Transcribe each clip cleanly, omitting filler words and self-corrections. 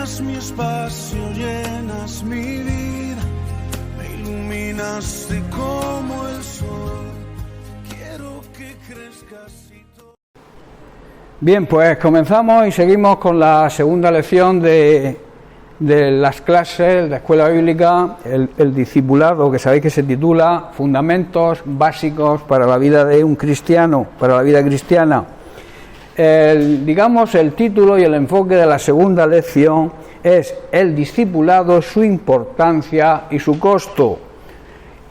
llenas mi espacio, llenas mi vida, me iluminaste como el sol, quiero que crezcas y todo. Bien, pues comenzamos y seguimos con la segunda lección de las clases de la Escuela Bíblica, el discipulado, que sabéis que se titula Fundamentos Básicos para la vida de un cristiano, para la vida cristiana. El título y el enfoque de la segunda lección es el discipulado, su importancia y su costo.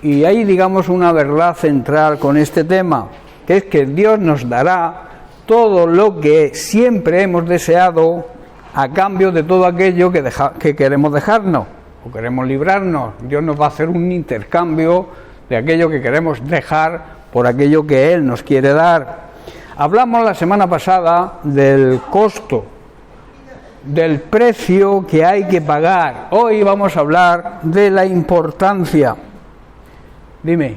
Y hay, una verdad central con este tema, que es que Dios nos dará todo lo que siempre hemos deseado a cambio de todo aquello que queremos dejarnos o queremos librarnos. Dios nos va a hacer un intercambio de aquello que queremos dejar por aquello que Él nos quiere dar. Hablamos la semana pasada del costo, del precio que hay que pagar. Hoy vamos a hablar de la importancia. Dime.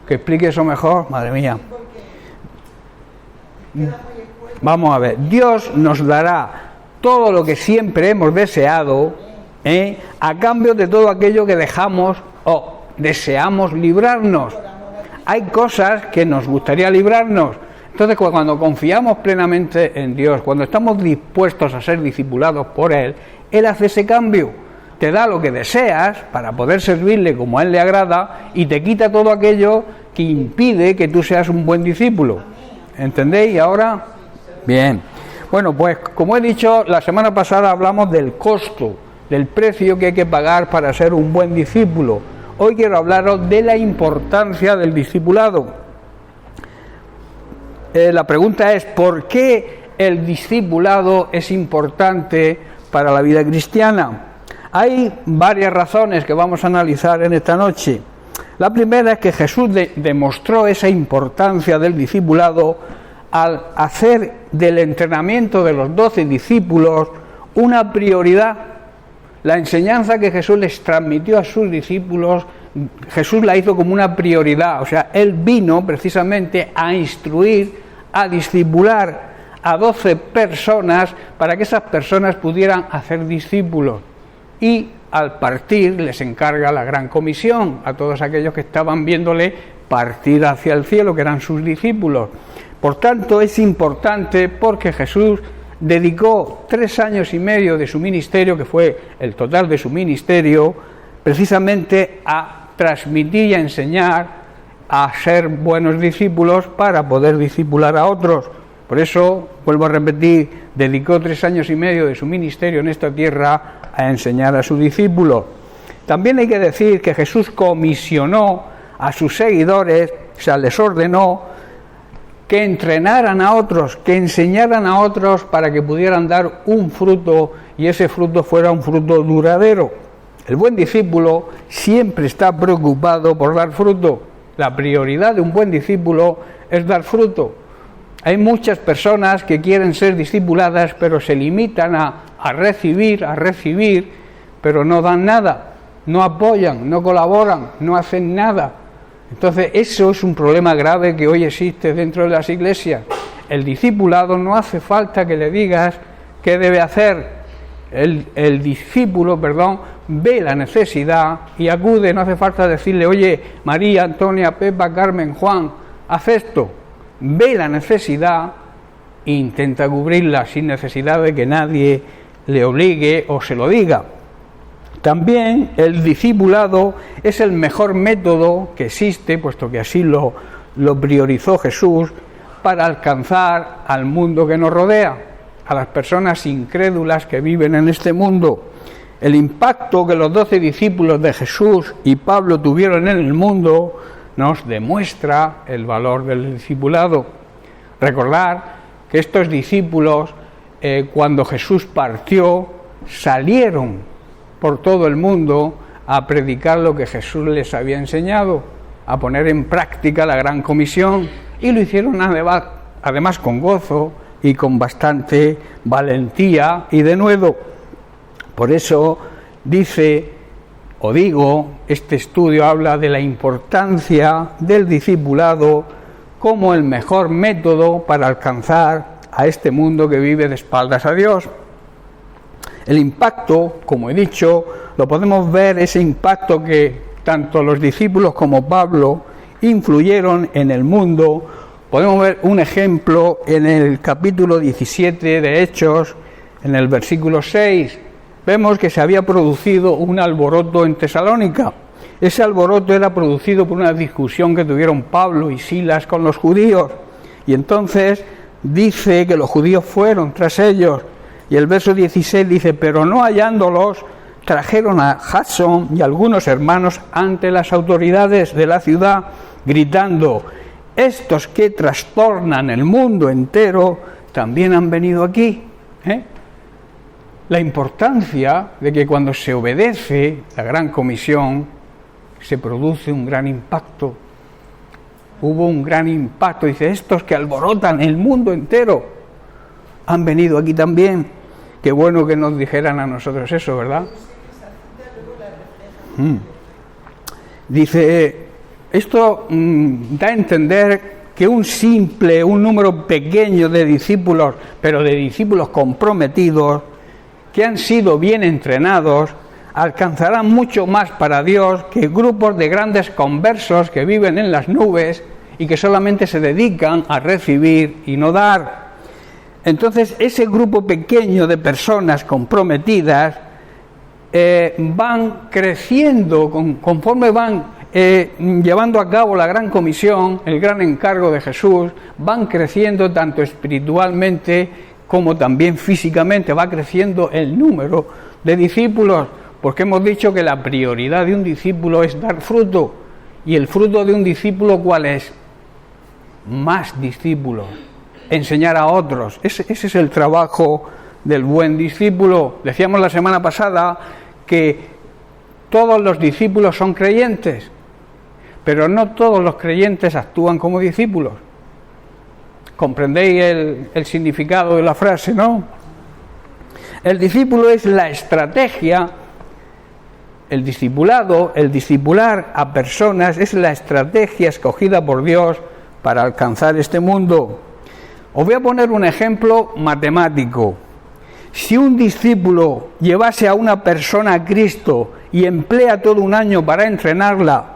Que explique eso mejor, madre mía. Vamos a ver, Dios nos dará todo lo que siempre hemos deseado, a cambio de todo aquello que dejamos o deseamos librarnos. Hay cosas que nos gustaría librarnos. Entonces, cuando confiamos plenamente en Dios, cuando estamos dispuestos a ser discipulados por Él, Él hace ese cambio. Te da lo que deseas para poder servirle como a Él le agrada y te quita todo aquello que impide que tú seas un buen discípulo. ¿Entendéis ahora? Bien. Bueno, pues como he dicho, la semana pasada hablamos del costo, del precio que hay que pagar para ser un buen discípulo. Hoy quiero hablaros de la importancia del discipulado. La pregunta es, ¿por qué el discipulado es importante para la vida cristiana? Hay varias razones que vamos a analizar en esta noche. La primera es que Jesús demostró esa importancia del discipulado al hacer del entrenamiento de los 12 discípulos una prioridad. La enseñanza que Jesús les transmitió a sus discípulos, Jesús la hizo como una prioridad. O sea, Él vino precisamente a instruir, a discipular a 12 personas para que esas personas pudieran hacer discípulos. Y al partir les encarga la gran comisión a todos aquellos que estaban viéndole partir hacia el cielo, que eran sus discípulos. Por tanto, es importante porque Jesús dedicó 3 años y medio de su ministerio, que fue el total de su ministerio, precisamente a transmitir y a enseñar a ser buenos discípulos para poder discipular a otros. Por eso, vuelvo a repetir, dedicó 3 años y medio de su ministerio en esta tierra a enseñar a sus discípulos. También hay que decir que Jesús comisionó a sus seguidores, o sea, les ordenó que entrenaran a otros, que enseñaran a otros para que pudieran dar un fruto y ese fruto fuera un fruto duradero. El buen discípulo siempre está preocupado por dar fruto. La prioridad de un buen discípulo es dar fruto. Hay muchas personas que quieren ser discipuladas, pero se limitan a recibir, pero no dan nada, no apoyan, no colaboran, no hacen nada. Entonces, eso es un problema grave que hoy existe dentro de las iglesias. El discipulado no hace falta que le digas qué debe hacer. El discípulo, ve la necesidad y acude. No hace falta decirle, oye, María, Antonia, Pepa, Carmen, Juan, haz esto. Ve la necesidad e intenta cubrirla sin necesidad de que nadie le obligue o se lo diga. También el discipulado es el mejor método que existe, puesto que así lo priorizó Jesús, para alcanzar al mundo que nos rodea, a las personas incrédulas que viven en este mundo. El impacto que los 12 discípulos de Jesús y Pablo tuvieron en el mundo nos demuestra el valor del discipulado. Recordar que estos discípulos, cuando Jesús partió, salieron por todo el mundo a predicar lo que Jesús les había enseñado, a poner en práctica la gran comisión, y lo hicieron además con gozo y con bastante valentía y denuedo. Por eso este estudio habla de la importancia del discipulado como el mejor método para alcanzar a este mundo que vive de espaldas a Dios. El impacto, como he dicho, lo podemos ver, ese impacto que tanto los discípulos como Pablo influyeron en el mundo. Podemos ver un ejemplo en el capítulo 17 de Hechos, en el versículo 6. Vemos que se había producido un alboroto en Tesalónica. Ese alboroto era producido por una discusión que tuvieron Pablo y Silas con los judíos. Y entonces dice que los judíos fueron tras ellos. Y el verso 16 dice: pero no hallándolos, trajeron a Jasón y algunos hermanos ante las autoridades de la ciudad, gritando: estos que trastornan el mundo entero también han venido aquí. La importancia de que cuando se obedece la gran comisión se produce un gran impacto. Hubo un gran impacto. Dice: estos que alborotan el mundo entero han venido aquí también. Qué bueno que nos dijeran a nosotros eso, ¿verdad? Dice, esto da a entender que un número pequeño de discípulos, pero de discípulos comprometidos, que han sido bien entrenados, alcanzarán mucho más para Dios que grupos de grandes conversos que viven en las nubes y que solamente se dedican a recibir y no dar. Entonces, ese grupo pequeño de personas comprometidas van creciendo conforme van llevando a cabo la gran comisión, el gran encargo de Jesús, van creciendo tanto espiritualmente como también físicamente, va creciendo el número de discípulos, porque hemos dicho que la prioridad de un discípulo es dar fruto. ¿Y el fruto de un discípulo cuál es? Más discípulos, enseñar a otros. Ese es el trabajo del buen discípulo. Decíamos la semana pasada que todos los discípulos son creyentes, pero no todos los creyentes actúan como discípulos. ¿Comprendéis el significado de la frase, no? El discípulo es la estrategia, el discipulado, el discipular a personas es la estrategia escogida por Dios para alcanzar este mundo. Os voy a poner un ejemplo matemático. Si un discípulo llevase a una persona a Cristo y emplea todo un año para entrenarla,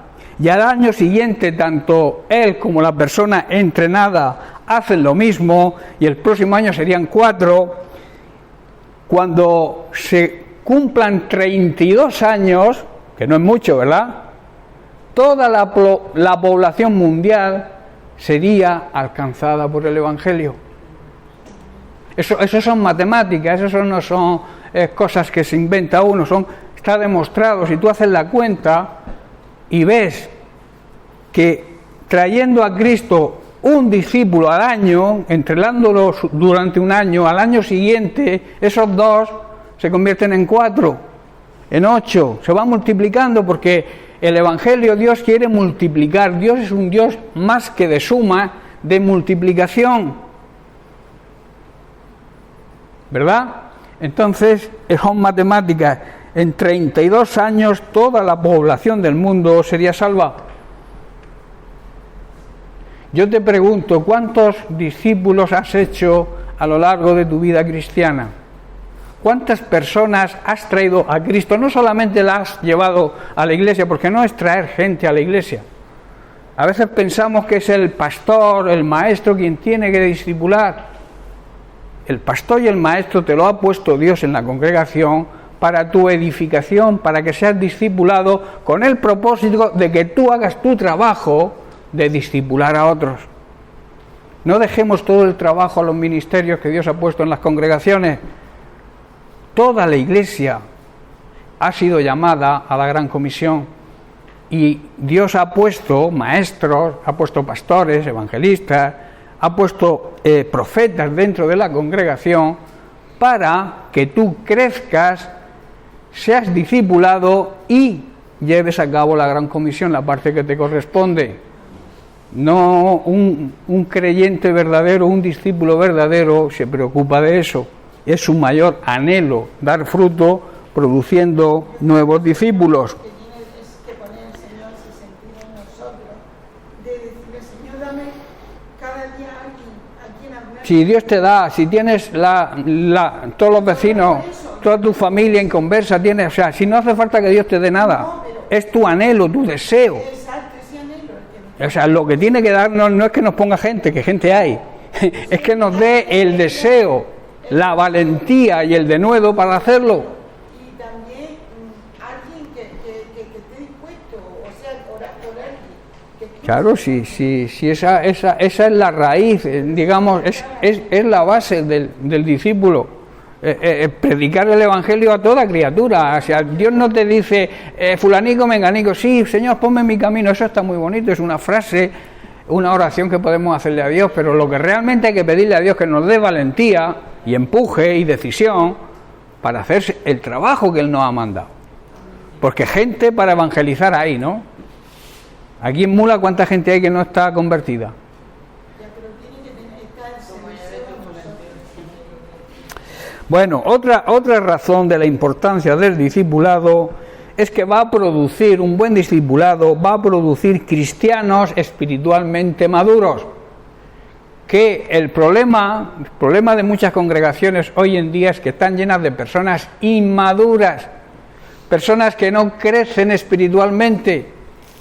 y al año siguiente tanto él como la persona entrenada hacen lo mismo, y el próximo año serían 4, cuando se cumplan 32 años, que no es mucho, ¿verdad?, toda la población mundial sería alcanzada por el Evangelio. Eso son matemáticas, eso no son cosas que se inventa uno, está demostrado. Si tú haces la cuenta y ves que trayendo a Cristo un discípulo al año, entrenándolo durante un año, al año siguiente esos 2 se convierten en 4, en 8, se van multiplicando, porque el Evangelio, Dios quiere multiplicar. Dios es un Dios más que de suma, de multiplicación, ¿verdad? Entonces, son matemáticas. En 32 años toda la población del mundo sería salva. Yo te pregunto, ¿cuántos discípulos has hecho a lo largo de tu vida cristiana? ¿Cuántas personas has traído a Cristo? No solamente las has llevado a la iglesia, porque no es traer gente a la iglesia. A veces pensamos que es el pastor, el maestro quien tiene que discipular. El pastor y el maestro te lo ha puesto Dios en la congregación para tu edificación, para que seas discipulado, con el propósito de que tú hagas tu trabajo de discipular a otros. No dejemos todo el trabajo a los ministerios que Dios ha puesto en las congregaciones. Toda la iglesia ha sido llamada a la gran comisión, y Dios ha puesto maestros, ha puesto pastores, evangelistas, ha puesto profetas dentro de la congregación para que tú crezcas, seas discipulado y lleves a cabo la gran comisión, la parte que te corresponde. No, un creyente verdadero, un discípulo verdadero se preocupa de eso. Es su mayor anhelo, dar fruto, produciendo nuevos discípulos. Que poner el Señor su sentido en nosotros, de decirle: Señor, dame cada día a quien hablar. Si Dios te da, si tienes todos los vecinos. Eso, toda tu familia inconversa tiene, o sea, si no hace falta que Dios te dé nada, es tu anhelo, tu deseo. Exacto, ese anhelo el que O sea, lo que tiene que darnos no es que nos ponga gente, que gente hay, es que nos dé el deseo, la valentía y el denuedo para hacerlo. y también alguien que esté dispuesto, o sea, orar por alguien. Claro, sí, esa es la raíz, digamos, es la base del discípulo. Predicar el evangelio a toda criatura. O sea, Dios no te dice fulanico, menganico, sí, Señor, ponme en mi camino. Eso está muy bonito, es una frase, una oración que podemos hacerle a Dios, pero lo que realmente hay que pedirle a Dios que nos dé valentía y empuje y decisión para hacer el trabajo que Él nos ha mandado. Porque gente para evangelizar hay, ¿no? Aquí en Mula, ¿cuánta gente hay que no está convertida? Bueno, otra razón de la importancia del discipulado es que va a producir, un buen discipulado va a producir cristianos espiritualmente maduros. Que el problema de muchas congregaciones hoy en día es que están llenas de personas inmaduras, personas que no crecen espiritualmente,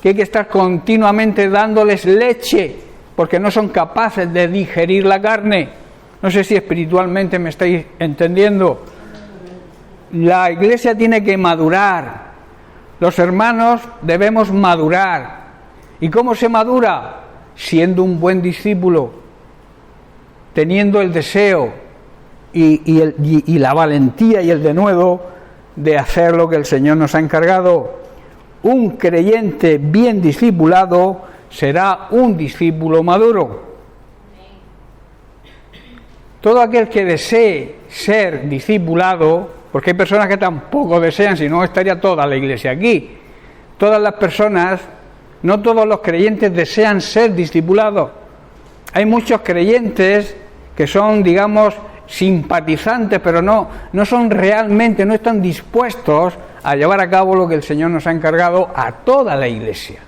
que hay que estar continuamente dándoles leche, porque no son capaces de digerir la carne. No sé si espiritualmente me estáis entendiendo. La iglesia tiene que madurar. Los hermanos debemos madurar. ¿Y cómo se madura? Siendo un buen discípulo, teniendo el deseo y la valentía y el denuedo de hacer lo que el Señor nos ha encargado. Un creyente bien discipulado será un discípulo maduro. Todo aquel que desee ser discipulado, porque hay personas que tampoco desean, si no estaría toda la iglesia aquí. Todas las personas, no todos los creyentes desean ser discipulados. Hay muchos creyentes que son, digamos, simpatizantes, pero no son realmente, no están dispuestos a llevar a cabo lo que el Señor nos ha encargado a toda la iglesia.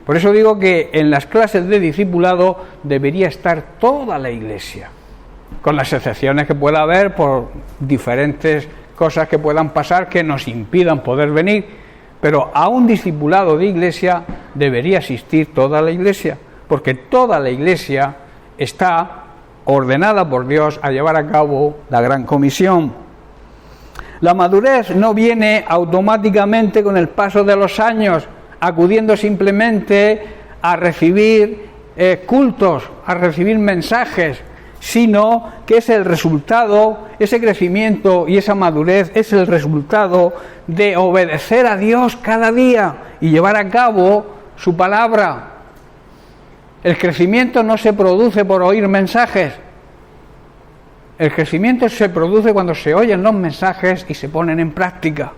Por eso digo que en las clases de discipulado debería estar toda la iglesia, con las excepciones que pueda haber por diferentes cosas que puedan pasar que nos impidan poder venir, pero a un discipulado de iglesia debería asistir toda la iglesia, porque toda la iglesia está ordenada por Dios a llevar a cabo la gran comisión. La madurez no viene automáticamente con el paso de los años, acudiendo simplemente a recibir cultos, a recibir mensajes, sino que es el resultado, ese crecimiento y esa madurez es el resultado de obedecer a Dios cada día y llevar a cabo su palabra. El crecimiento no se produce por oír mensajes. El crecimiento se produce cuando se oyen los mensajes y se ponen en práctica.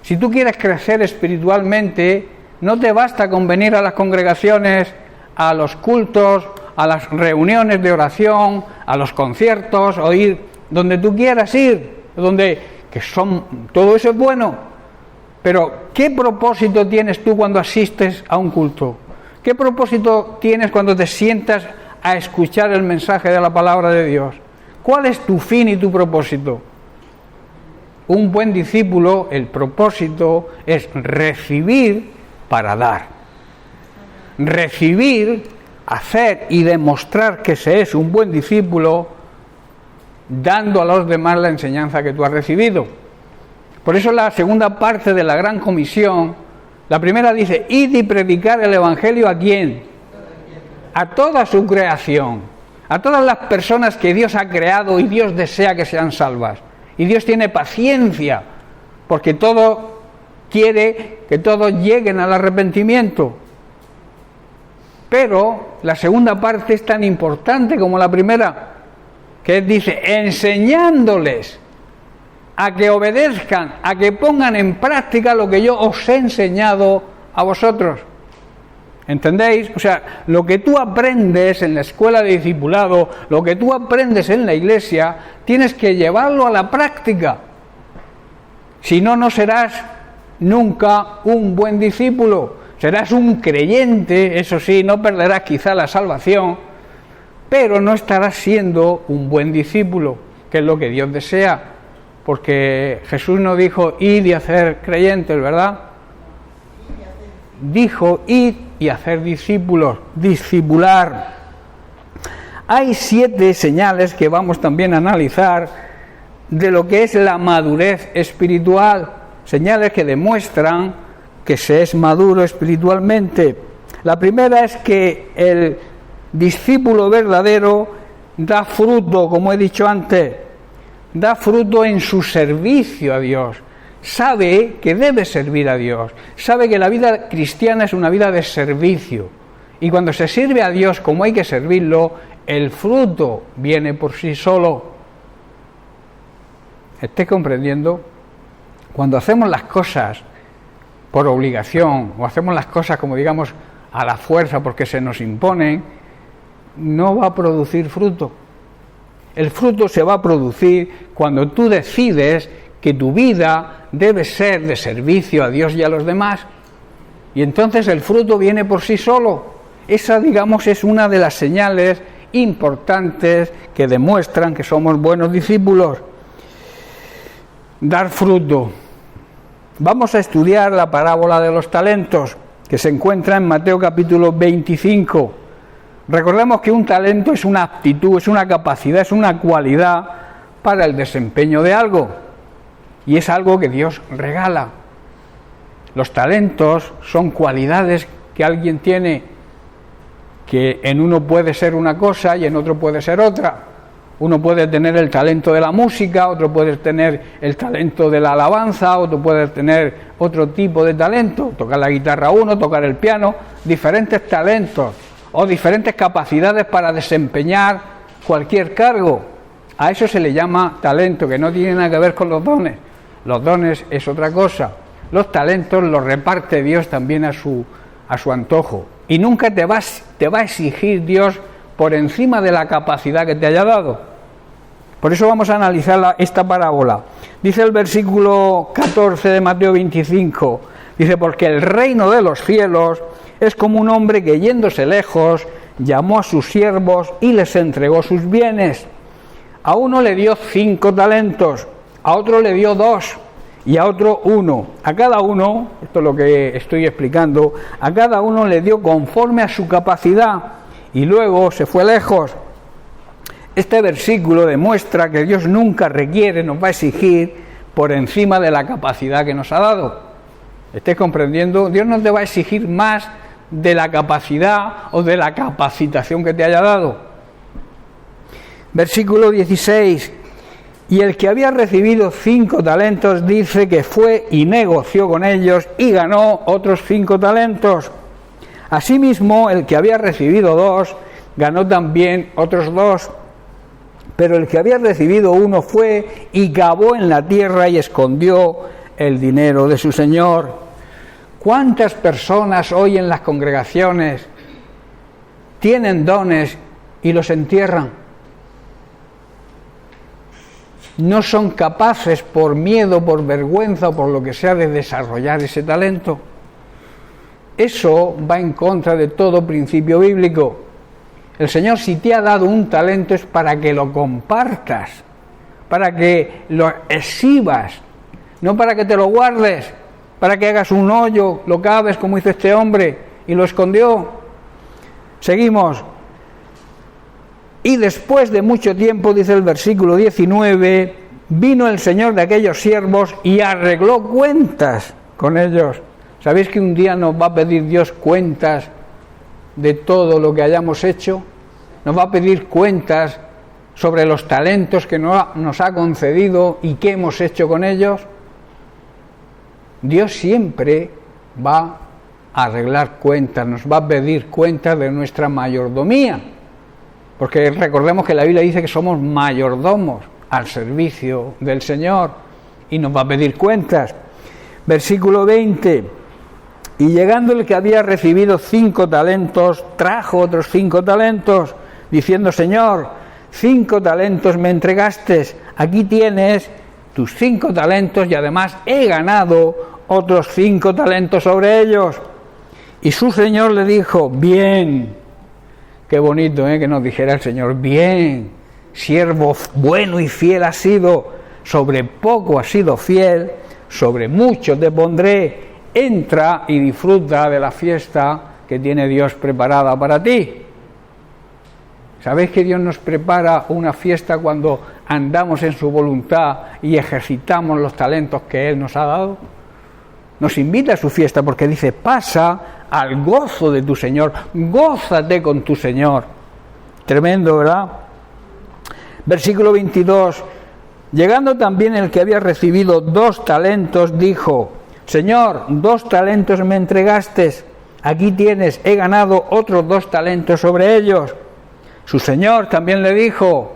Si tú quieres crecer espiritualmente, no te basta con venir a las congregaciones, a los cultos, a las reuniones de oración, a los conciertos, o ir donde tú quieras ir, todo eso es bueno. Pero, ¿qué propósito tienes tú cuando asistes a un culto? ¿Qué propósito tienes cuando te sientas a escuchar el mensaje de la palabra de Dios? ¿Cuál es tu fin y tu propósito? Un buen discípulo, el propósito es recibir para dar. Recibir, hacer y demostrar que se es un buen discípulo, dando a los demás la enseñanza que tú has recibido. Por eso la segunda parte de la Gran Comisión, la primera dice, id y predicar el Evangelio ¿a quién? A toda su creación, a todas las personas que Dios ha creado y Dios desea que sean salvas. Y Dios tiene paciencia, porque todo quiere que todos lleguen al arrepentimiento. Pero la segunda parte es tan importante como la primera, que dice, enseñándoles a que obedezcan, a que pongan en práctica lo que yo os he enseñado a vosotros. ¿Entendéis? O sea, lo que tú aprendes en la escuela de discipulado, lo que tú aprendes en la iglesia, tienes que llevarlo a la práctica. Si no, no serás nunca un buen discípulo. Serás un creyente, eso sí, no perderás quizá la salvación, pero no estarás siendo un buen discípulo. que es lo que Dios desea, porque Jesús no dijo id y hacer creyentes, ¿verdad? Dijo id y hacer discípulos, discipular. Hay 7 señales que vamos también a analizar de lo que es la madurez espiritual, señales que demuestran que se es maduro espiritualmente. La primera es que el discípulo verdadero da fruto, como he dicho antes, da fruto en su servicio a Dios. Sabe que debe servir a Dios, sabe que la vida cristiana es una vida de servicio, y cuando se sirve a Dios como hay que servirlo, el fruto viene por sí solo. ¿Esté comprendiendo? Cuando hacemos las cosas por obligación, o hacemos las cosas como digamos a la fuerza porque se nos imponen, no va a producir fruto. El fruto se va a producir cuando tú decides que tu vida debe ser de servicio a Dios y a los demás, y entonces el fruto viene por sí solo. Esa, digamos, es una de las señales importantes que demuestran que somos buenos discípulos. Dar fruto. Vamos a estudiar la parábola de los talentos, que se encuentra en Mateo capítulo 25. Recordemos que un talento es una aptitud, es una capacidad, es una cualidad para el desempeño de algo, y es algo que Dios regala. Los talentos son cualidades que alguien tiene, que en uno puede ser una cosa y en otro puede ser otra. Uno puede tener el talento de la música, otro puede tener el talento de la alabanza, otro puede tener otro tipo de talento, tocar la guitarra uno, tocar el piano, diferentes talentos o diferentes capacidades para desempeñar cualquier cargo. A eso se le llama talento, que no tiene nada que ver con los dones. Los dones es otra cosa. Los talentos los reparte Dios también a su antojo. Y nunca te va a exigir Dios por encima de la capacidad que te haya dado. Por eso vamos a analizar esta parábola. Dice el versículo 14 de Mateo 25, dice, porque el reino de los cielos es como un hombre que yéndose lejos llamó a sus siervos y les entregó sus bienes. A uno le dio 5 talentos, a otro le dio 2 y a otro 1. A cada uno, esto es lo que estoy explicando, a cada uno le dio conforme a su capacidad y luego se fue lejos. Este versículo demuestra que Dios nunca requiere, nos va a exigir por encima de la capacidad que nos ha dado. ¿Estés comprendiendo? Dios no te va a exigir más de la capacidad o de la capacitación que te haya dado. Versículo 16. Y el que había recibido 5 talentos dice que fue y negoció con ellos y ganó otros 5 talentos. Asimismo, el que había recibido 2 ganó también otros 2. Pero el que había recibido 1 fue y cavó en la tierra y escondió el dinero de su señor. ¿Cuántas personas hoy en las congregaciones tienen dones y los entierran? No son capaces, por miedo, por vergüenza o por lo que sea, de desarrollar ese talento. Eso va en contra de todo principio bíblico. El Señor, si te ha dado un talento, es para que lo compartas, para que lo exhibas, no para que te lo guardes, para que hagas un hoyo, lo caves como hizo este hombre y lo escondió. Seguimos. Y después de mucho tiempo, dice el versículo 19, vino el Señor de aquellos siervos y arregló cuentas con ellos. ¿Sabéis que un día nos va a pedir Dios cuentas de todo lo que hayamos hecho? Nos va a pedir cuentas sobre los talentos que nos ha concedido y qué hemos hecho con ellos. Dios siempre va a arreglar cuentas, nos va a pedir cuentas de nuestra mayordomía, porque recordemos que la Biblia dice que somos mayordomos al servicio del Señor y nos va a pedir cuentas. Versículo 20. Y llegando el que había recibido 5 talentos, trajo otros 5 talentos, diciendo, Señor, 5 talentos me entregaste, aquí tienes tus 5 talentos y además he ganado otros 5 talentos sobre ellos. Y su Señor le dijo, bien, qué bonito que nos dijera el Señor, bien, siervo bueno y fiel has sido, sobre poco has sido fiel, sobre mucho te pondré, entra y disfruta de la fiesta que tiene Dios preparada para ti. ¿Sabéis que Dios nos prepara una fiesta cuando andamos en su voluntad y ejercitamos los talentos que Él nos ha dado? Nos invita a su fiesta porque dice, pasa al gozo de tu Señor, gózate con tu Señor. Tremendo, ¿verdad? Versículo 22, llegando también el que había recibido 2 talentos, dijo, Señor, 2 talentos me entregaste, aquí tienes, he ganado otros 2 talentos sobre ellos. Su Señor también le dijo,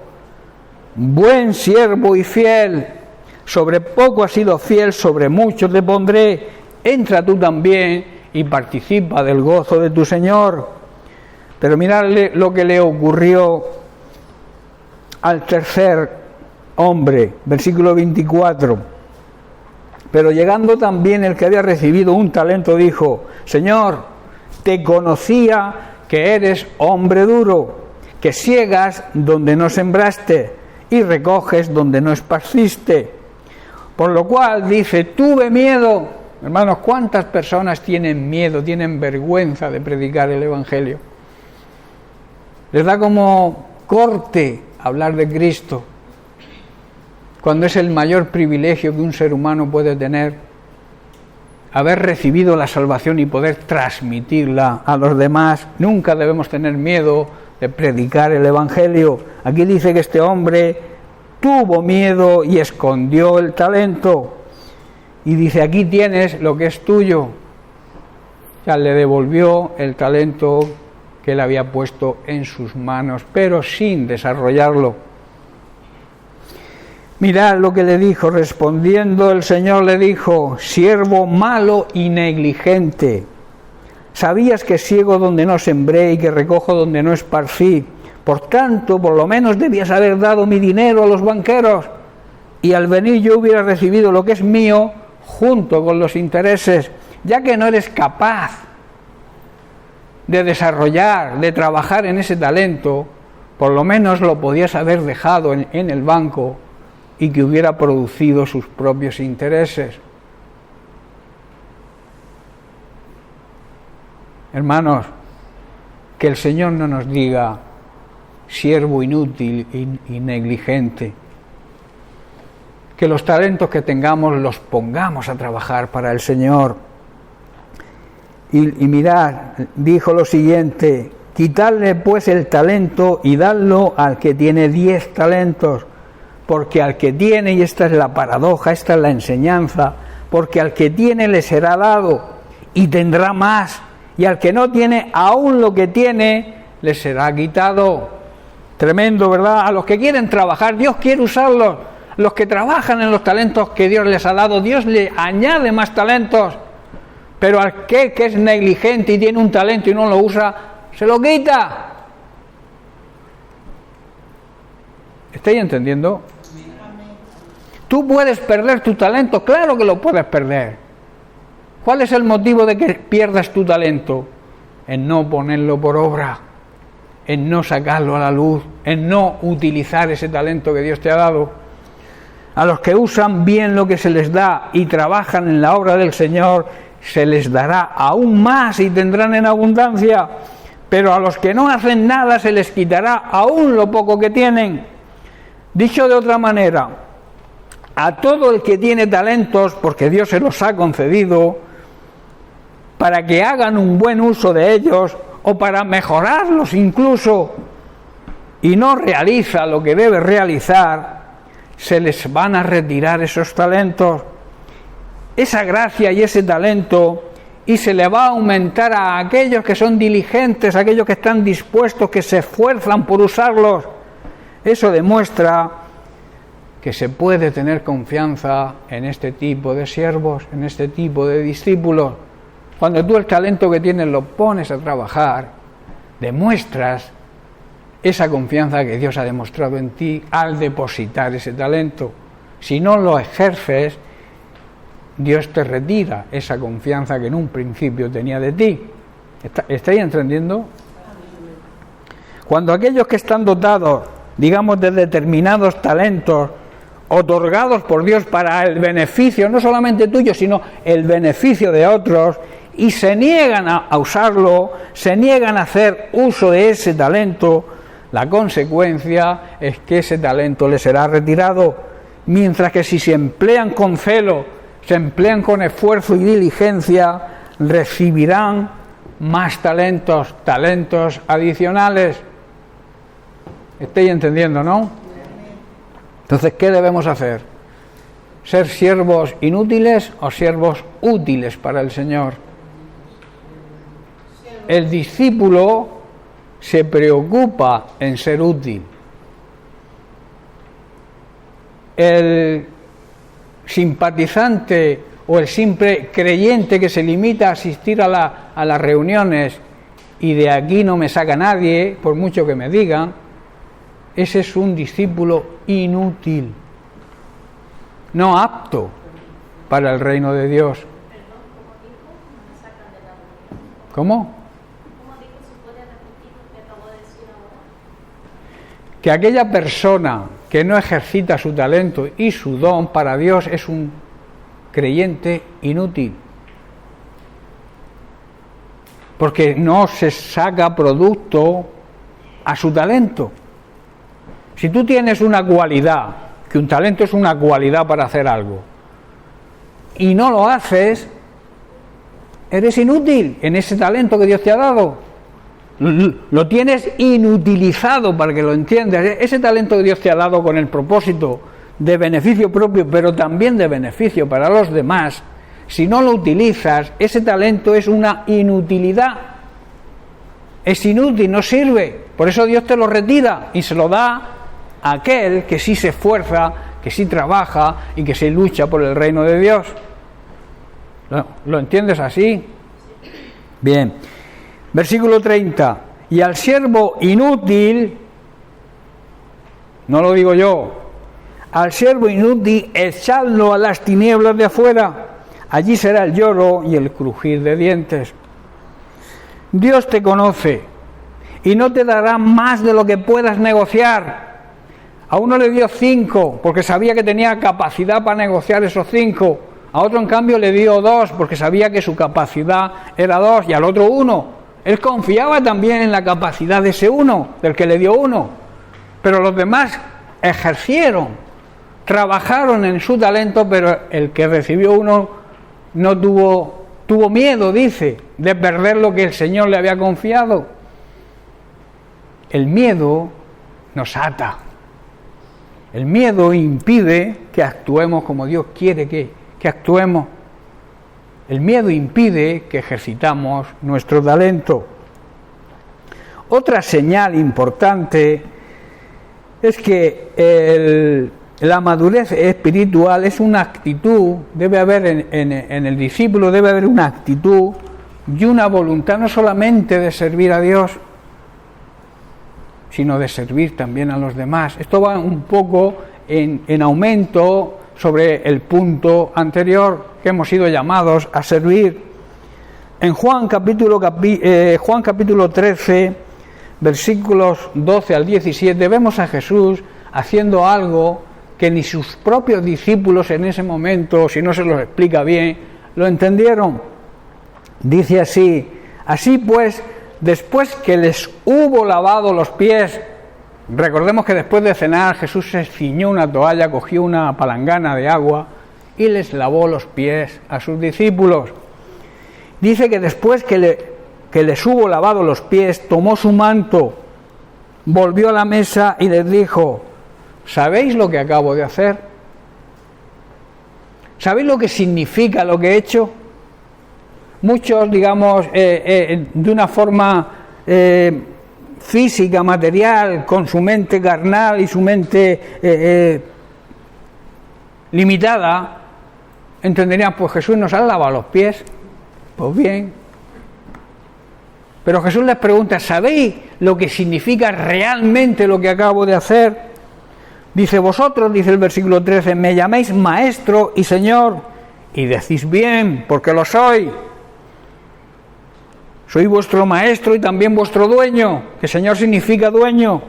buen siervo y fiel, sobre poco has sido fiel, sobre mucho te pondré, entra tú también y participa del gozo de tu Señor. Pero mirad lo que le ocurrió al tercer hombre, versículo 24. Pero llegando también el que había recibido 1 talento, dijo, Señor, te conocía que eres hombre duro, que siegas donde no sembraste y recoges donde no esparciste. Por lo cual dice, tuve miedo. Hermanos, ¿cuántas personas tienen miedo, tienen vergüenza de predicar el Evangelio? Les da como corte hablar de Cristo, cuando es el mayor privilegio que un ser humano puede tener, haber recibido la salvación y poder transmitirla a los demás. Nunca debemos tener miedo de predicar el Evangelio. Aquí dice que este hombre tuvo miedo y escondió el talento. Y dice, aquí tienes lo que es tuyo. O sea, le devolvió el talento que él había puesto en sus manos, pero sin desarrollarlo. Mirad lo que le dijo, respondiendo el Señor le dijo, siervo malo y negligente. ¿Sabías que siego donde no sembré y que recojo donde no esparcí? Por tanto, por lo menos debías haber dado mi dinero a los banqueros, y al venir yo hubiera recibido lo que es mío junto con los intereses. Ya que no eres capaz de desarrollar, de trabajar en ese talento, por lo menos lo podías haber dejado en el banco y que hubiera producido sus propios intereses. Hermanos, que el Señor no nos diga siervo inútil y negligente. Que los talentos que tengamos los pongamos a trabajar para el Señor. Y mirad, dijo lo siguiente, quitadle pues el talento y dadlo al que tiene 10 talentos, porque al que tiene, y esta es la paradoja, esta es la enseñanza, porque al que tiene le será dado y tendrá más, y al que no tiene, aún lo que tiene le será quitado. Tremendo, ¿verdad? A los que quieren trabajar, Dios quiere usarlos. Los que trabajan en los talentos que Dios les ha dado, Dios le añade más talentos. Pero al que es negligente y tiene un talento y no lo usa, se lo quita. ¿Estáis entendiendo? Tú puedes perder tu talento, claro que lo puedes perder. ¿Cuál es el motivo de que pierdas tu talento? En no ponerlo por obra, en no sacarlo a la luz, en no utilizar ese talento que Dios te ha dado. A los que usan bien lo que se les da y trabajan en la obra del Señor, se les dará aún más y tendrán en abundancia. Pero a los que no hacen nada se les quitará aún lo poco que tienen. Dicho de otra manera, a todo el que tiene talentos, porque Dios se los ha concedido, para que hagan un buen uso de ellos o para mejorarlos incluso, y no realiza lo que debe realizar, se les van a retirar esos talentos, esa gracia y ese talento, y se le va a aumentar a aquellos que son diligentes, a aquellos que están dispuestos, que se esfuerzan por usarlos. Eso demuestra que se puede tener confianza en este tipo de siervos, en este tipo de discípulos. Cuando tú el talento que tienes lo pones a trabajar, demuestras esa confianza que Dios ha demostrado en ti al depositar ese talento. Si no lo ejerces, Dios te retira esa confianza que en un principio tenía de ti. ¿Estáis entendiendo? Cuando aquellos que están dotados digamos, de determinados talentos otorgados por Dios para el beneficio, no solamente tuyo, sino el beneficio de otros, y se niegan a usarlo, se niegan a hacer uso de ese talento, la consecuencia es que ese talento les será retirado, mientras que si se emplean con celo, se emplean con esfuerzo y diligencia, recibirán más talentos adicionales. ¿Estáis entendiendo, no? Entonces, ¿qué debemos hacer? ¿Ser siervos inútiles o siervos útiles para el Señor? El discípulo se preocupa en ser útil. El simpatizante o el simple creyente que se limita a asistir a las reuniones y de aquí no me saca nadie, por mucho que me digan, ese es un discípulo inútil, no apto para el reino de Dios. ¿Cómo? Que aquella persona que no ejercita su talento y su don para Dios es un creyente inútil, porque no se saca producto a su talento. Si tú tienes una cualidad, que un talento es una cualidad para hacer algo, y no lo haces, eres inútil en ese talento que Dios te ha dado. Lo tienes inutilizado, para que lo entiendas. Ese talento que Dios te ha dado con el propósito de beneficio propio, pero también de beneficio para los demás, si no lo utilizas, ese talento es una inutilidad. Es inútil, no sirve. Por eso Dios te lo retira y se lo da a aquel que sí se esfuerza, que sí trabaja y que sí lucha por el reino de Dios. ¿Lo entiendes así? Bien. Versículo 30. Y al siervo inútil, no lo digo yo, al siervo inútil echadlo a las tinieblas de afuera, allí será el lloro y el crujir de dientes. Dios te conoce y no te dará más de lo que puedas negociar. A uno le dio 5 porque sabía que tenía capacidad para negociar esos 5. A otro, en cambio, le dio 2 porque sabía que su capacidad era 2, y al otro 1. Él confiaba también en la capacidad de ese 1, del que le dio 1. Pero los demás ejercieron, trabajaron en su talento, pero el que recibió 1 no tuvo miedo, dice, de perder lo que el Señor le había confiado. El miedo nos ata. El miedo impide que actuemos como Dios quiere que actuemos. El miedo impide que ejercitamos nuestro talento. Otra señal importante es que la madurez espiritual es una actitud, debe haber en el discípulo, debe haber una actitud y una voluntad no solamente de servir a Dios, sino de servir también a los demás. Esto va un poco en aumento sobre el punto anterior, que hemos sido llamados a servir. En Juan capítulo 13, versículos 12 al 17, vemos a Jesús haciendo algo que ni sus propios discípulos en ese momento, si no se los explica bien, lo entendieron. Dice así: así pues, después que les hubo lavado los pies, recordemos que después de cenar Jesús se ciñó una toalla, cogió una palangana de agua y les lavó los pies a sus discípulos. Dice que después que les hubo lavado los pies, tomó su manto, volvió a la mesa y les dijo: ¿sabéis lo que acabo de hacer? ¿Sabéis lo que significa lo que he hecho? Muchos, digamos, de una forma física, material, con su mente carnal y su mente limitada, entenderían: pues Jesús nos ha lavado los pies. Pues bien. Pero Jesús les pregunta: ¿sabéis lo que significa realmente lo que acabo de hacer? Dice: vosotros, dice el versículo 13, me llaméis maestro y señor, y decís bien, porque lo soy. Soy vuestro maestro y también vuestro dueño, que señor significa dueño.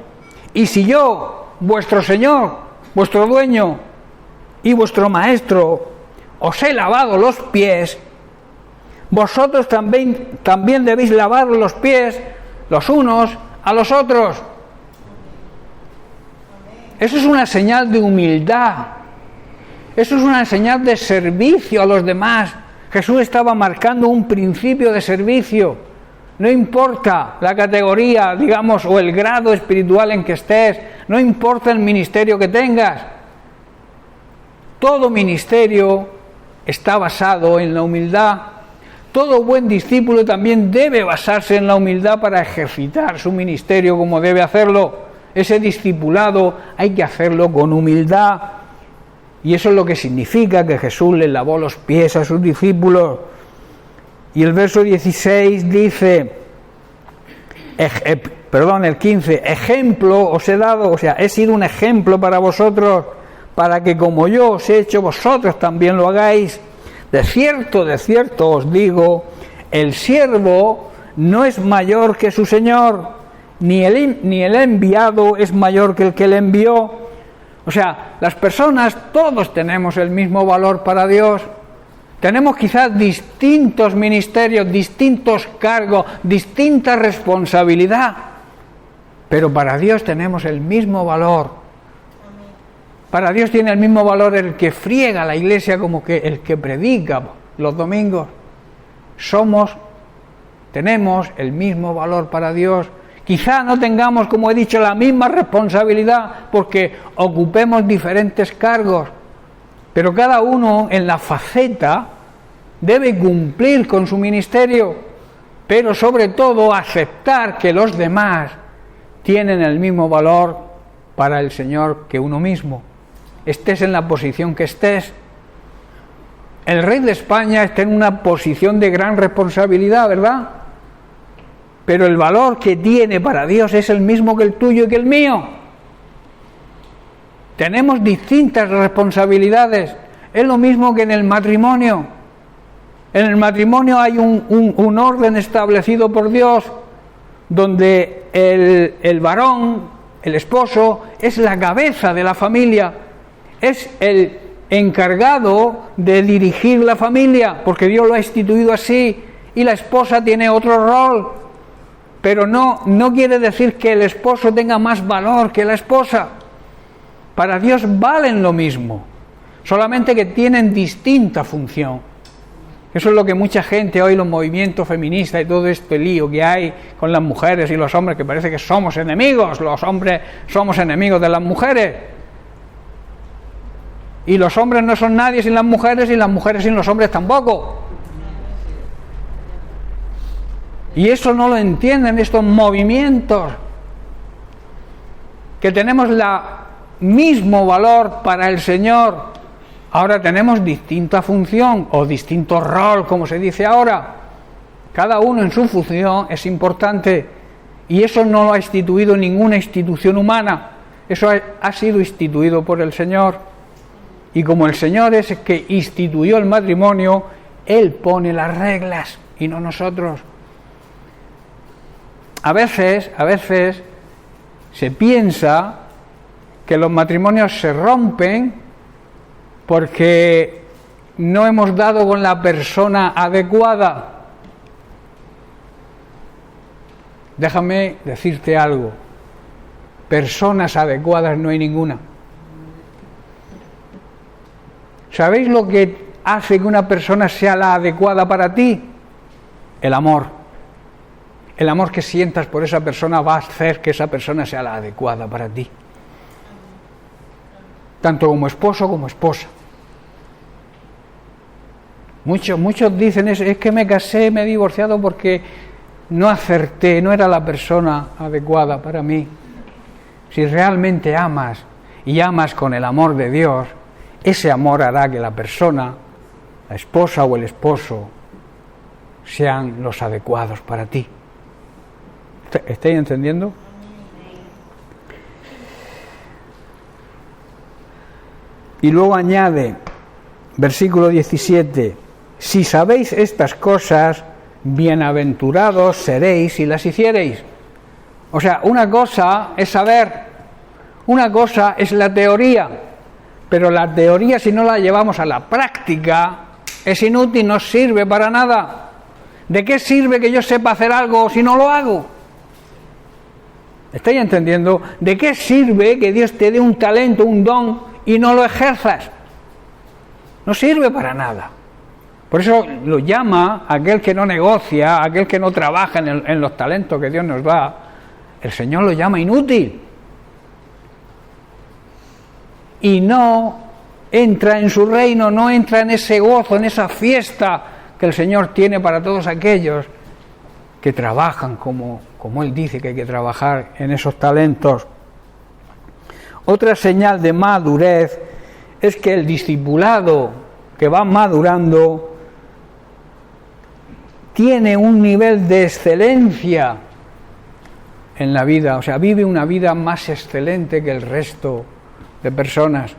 Y si yo, vuestro Señor, vuestro dueño y vuestro maestro, os he lavado los pies, vosotros también debéis lavar los pies los unos a los otros. Eso es una señal de humildad. Eso es una señal de servicio a los demás. Jesús estaba marcando un principio de servicio. No importa la categoría, digamos, o el grado espiritual en que estés, no importa el ministerio que tengas. Todo ministerio está basado en la humildad. Todo buen discípulo también debe basarse en la humildad para ejercitar su ministerio como debe hacerlo. Ese discipulado hay que hacerlo con humildad. Y eso es lo que significa que Jesús le lavó los pies a sus discípulos. Y el verso 16 dice, el 15, ejemplo os he dado, o sea, he sido un ejemplo para vosotros, para que como yo os he hecho, vosotros también lo hagáis. De cierto os digo, el siervo no es mayor que su Señor, ni el enviado es mayor que el que le envió. O sea, las personas, todos tenemos el mismo valor para Dios. Tenemos quizás distintos ministerios, distintos cargos, distinta responsabilidad, pero para Dios tenemos el mismo valor. Para Dios tiene el mismo valor el que friega la iglesia como que el que predica los domingos. Tenemos el mismo valor para Dios. Quizá no tengamos, como he dicho, la misma responsabilidad porque ocupemos diferentes cargos, pero cada uno en la faceta debe cumplir con su ministerio, pero sobre todo aceptar que los demás tienen el mismo valor para el Señor que uno mismo. Estés en la posición que estés. El rey de España está en una posición de gran responsabilidad, ¿verdad? Pero el valor que tiene para Dios es el mismo que el tuyo y que el mío. Tenemos distintas responsabilidades. Es lo mismo que en el matrimonio. En el matrimonio hay un orden establecido por Dios, donde el varón, el esposo, es la cabeza de la familia, es el encargado de dirigir la familia, porque Dios lo ha instituido así, y la esposa tiene otro rol. Pero no quiere decir que el esposo tenga más valor que la esposa. Para Dios valen lo mismo, solamente que tienen distinta función. Eso es lo que mucha gente hoy, los movimientos feministas y todo este lío que hay con las mujeres y los hombres, que parece que somos enemigos, los hombres somos enemigos de las mujeres. Y los hombres no son nadie sin las mujeres y las mujeres sin los hombres tampoco. Y eso no lo entienden estos movimientos, que tenemos el mismo valor para el Señor. Ahora tenemos distinta función o distinto rol, como se dice ahora. Cada uno en su función es importante, y eso no lo ha instituido ninguna institución humana. Eso ha sido instituido por el Señor. Y como el Señor es el que instituyó el matrimonio, Él pone las reglas y no nosotros. A veces se piensa que los matrimonios se rompen porque no hemos dado con la persona adecuada. Déjame decirte algo. Personas adecuadas no hay ninguna. ¿Sabéis lo que hace que una persona sea la adecuada para ti? El amor. El amor que sientas por esa persona va a hacer que esa persona sea la adecuada para ti. Tanto como esposo como esposa. Muchos dicen es que me casé, me he divorciado porque no acerté, no era la persona adecuada para mí. Si realmente amas y amas con el amor de Dios, ese amor hará que la persona, la esposa o el esposo, sean los adecuados para ti. ¿Estáis entendiendo? Y luego añade, versículo 17, si sabéis estas cosas, bienaventurados seréis si las hiciereis. O sea, una cosa es saber Una cosa es la teoría, pero la teoría, si no la llevamos a la práctica, es inútil, no sirve para nada. ¿De qué sirve que yo sepa hacer algo si no lo hago? ¿Estáis entendiendo? ¿De qué sirve que Dios te dé un talento, un don y no lo ejerzas? No sirve para nada. Por eso lo llama aquel que no negocia, aquel que no trabaja en los talentos que Dios nos da. El Señor lo llama inútil. Y no entra en su reino, no entra en ese gozo, en esa fiesta que el Señor tiene para todos aquellos que trabajan como Él dice que hay que trabajar en esos talentos. Otra señal de madurez es que el discipulado que va madurando tiene un nivel de excelencia en la vida, o sea, vive una vida más excelente que el resto de personas.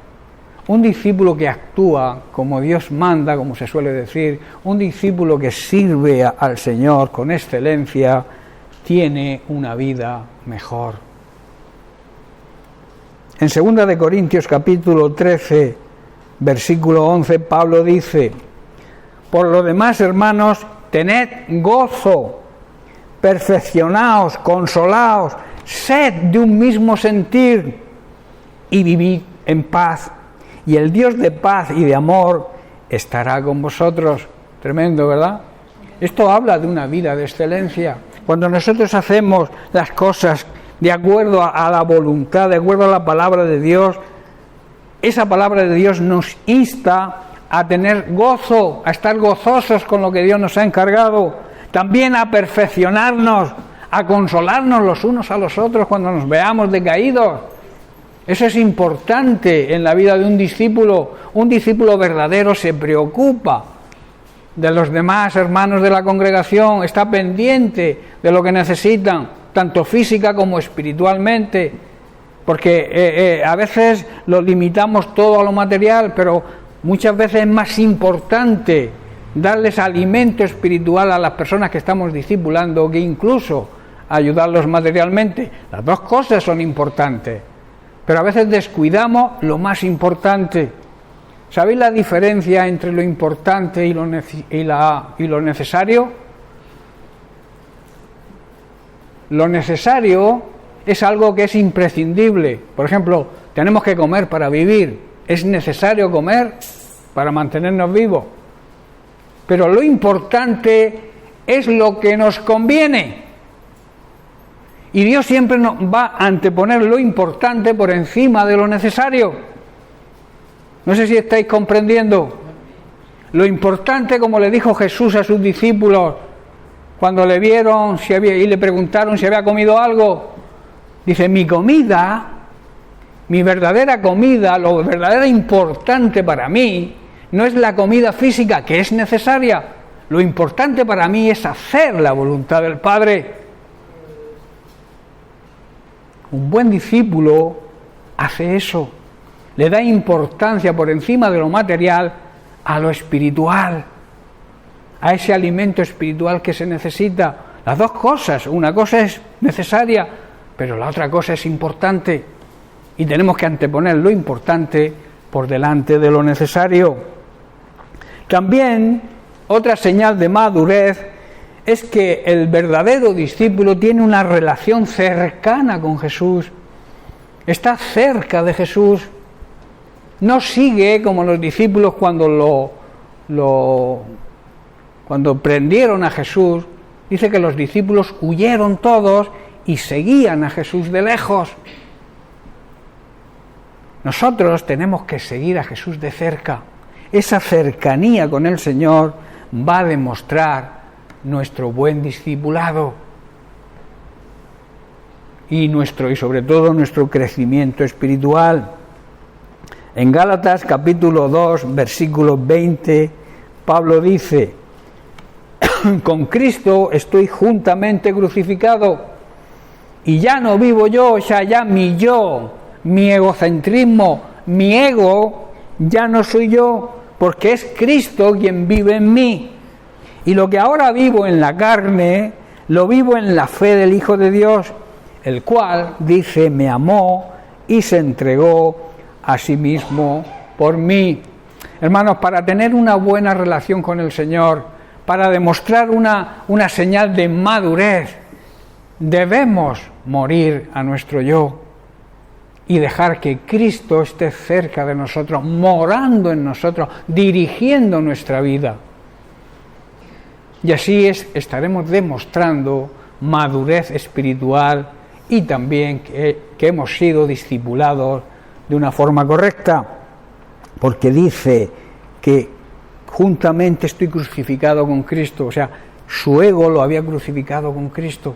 Un discípulo que actúa como Dios manda, como se suele decir, un discípulo que sirve al Señor con excelencia, tiene una vida mejor. En 2 de Corintios capítulo 13, versículo 11, Pablo dice: por lo demás, hermanos, tened gozo, perfeccionaos, consolaos, sed de un mismo sentir y vivid en paz. Y el Dios de paz y de amor estará con vosotros. Tremendo, ¿verdad? Esto habla de una vida de excelencia. Cuando nosotros hacemos las cosas de acuerdo a la voluntad, de acuerdo a la palabra de Dios, esa palabra de Dios nos insta a tener gozo, a estar gozosos con lo que Dios nos ha encargado, también a perfeccionarnos, a consolarnos los unos a los otros cuando nos veamos decaídos. Eso es importante en la vida de un discípulo. Un discípulo verdadero se preocupa de los demás hermanos de la congregación, está pendiente de lo que necesitan, tanto física como espiritualmente, porque a veces lo limitamos todo a lo material, pero muchas veces es más importante darles alimento espiritual a las personas que estamos discipulando que incluso ayudarlos materialmente. Las dos cosas son importantes, pero a veces descuidamos lo más importante. ¿Sabéis la diferencia entre lo importante y lo necesario? Lo necesario es algo que es imprescindible. Por ejemplo, tenemos que comer para vivir. Es necesario comer para mantenernos vivos. Pero lo importante es lo que nos conviene. Y Dios siempre nos va a anteponer lo importante por encima de lo necesario. No sé si estáis comprendiendo. Lo importante, como le dijo Jesús a sus discípulos cuando le vieron y le preguntaron si había comido algo, dice: mi comida, mi verdadera comida, lo verdadero importante para mí no es la comida física, que es necesaria. Lo importante para mí es hacer la voluntad del Padre. Un buen discípulo hace eso, le da importancia por encima de lo material a lo espiritual, a ese alimento espiritual que se necesita. Las dos cosas, una cosa es necesaria, pero la otra cosa es importante, y tenemos que anteponer lo importante por delante de lo necesario. También otra señal de madurez es que el verdadero discípulo tiene una relación cercana con Jesús, está cerca de Jesús, no sigue como los discípulos cuando prendieron a Jesús. Dice que los discípulos huyeron todos y seguían a Jesús de lejos. Nosotros tenemos que seguir a Jesús de cerca. Esa cercanía con el Señor va a demostrar nuestro buen discipulado y sobre todo nuestro crecimiento espiritual. En Gálatas capítulo 2, versículo 20, Pablo dice: con Cristo estoy juntamente crucificado, y ya no vivo yo, o sea, ya mi yo, mi egocentrismo, mi ego, ya no soy yo, porque es Cristo quien vive en mí. Y lo que ahora vivo en la carne, lo vivo en la fe del Hijo de Dios, el cual, dice, me amó y se entregó a sí mismo por mí. Hermanos, para tener una buena relación con el Señor, para demostrar una señal de madurez, debemos morir a nuestro yo y dejar que Cristo esté cerca de nosotros, morando en nosotros, dirigiendo nuestra vida. Y así estaremos demostrando madurez espiritual y también que hemos sido discipulados de una forma correcta, porque dice que juntamente estoy crucificado con Cristo, o sea, su ego lo había crucificado con Cristo.